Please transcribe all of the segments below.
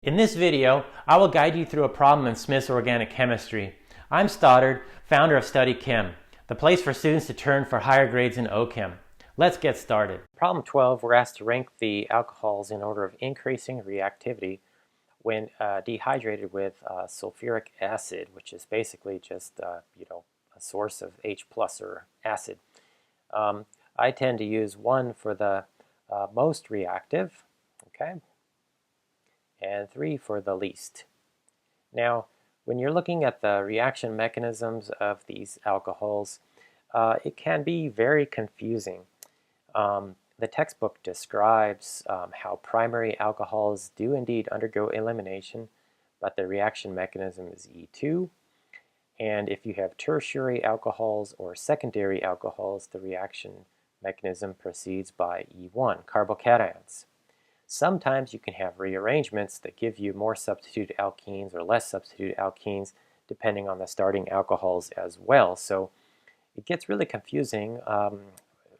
In this video, I will guide you through a problem in Smith's Organic Chemistry. I'm Stoddard, founder of Study Chem, the place for students to turn for higher grades in OChem. Let's get started. Problem 12, we're asked to rank the alcohols in order of increasing reactivity when dehydrated with sulfuric acid, which is basically just a source of H+ or acid. I tend to use 1 for the most reactive, okay, and 3 for the least. Now, when you're looking at the reaction mechanisms of these alcohols, it can be very confusing. The textbook describes how primary alcohols do indeed undergo elimination, but the reaction mechanism is E2. And if you have tertiary alcohols or secondary alcohols, the reaction mechanism proceeds by E1, carbocations. Sometimes you can have rearrangements that give you more substitute alkenes or less substitute alkenes depending on the starting alcohols as well. So it gets really confusing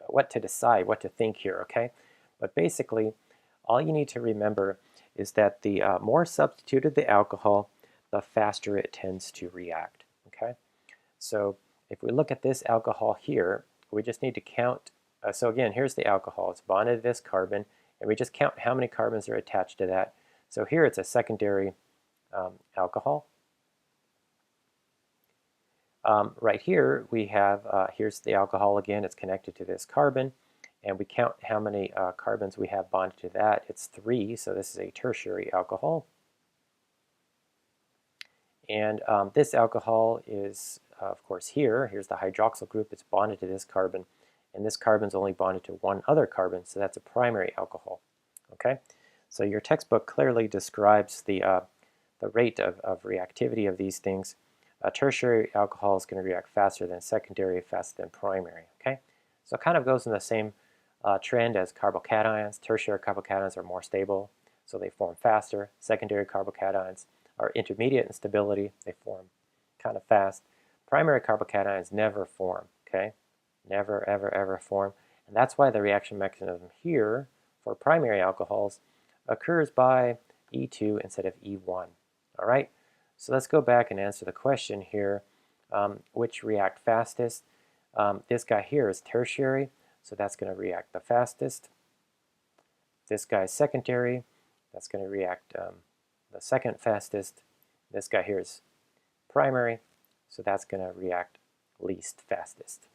what to decide, what to think here, okay? But basically, all you need to remember is that the more substituted the alcohol, the faster it tends to react, okay? So if we look at this alcohol here, we just need to count. So again, here's the alcohol. It's bonded to this carbon, and we just count how many carbons are attached to that. So here it's a secondary alcohol. Right here we have, here's the alcohol again, it's connected to this carbon, and we count how many carbons we have bonded to that. It's 3, so this is a tertiary alcohol. And this alcohol is, of course, here's the hydroxyl group, it's bonded to this carbon, and this carbon's only bonded to one other carbon, so that's a primary alcohol. Okay, so your textbook clearly describes the rate of reactivity of these things. A tertiary alcohol is going to react faster than secondary, faster than primary. Okay, so it kind of goes in the same trend as carbocations. Tertiary carbocations are more stable, so they form faster. Secondary carbocations are intermediate in stability, they form kind of fast. Primary carbocations never form, okay? Never, ever, ever form. And that's why the reaction mechanism here for primary alcohols occurs by E2 instead of E1. All right, so let's go back and answer the question here. Which react fastest? This guy here is tertiary, so that's going to react the fastest. This guy is secondary, that's going to react the second fastest. This guy here is primary, so that's going to react least fastest.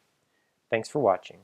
Thanks for watching.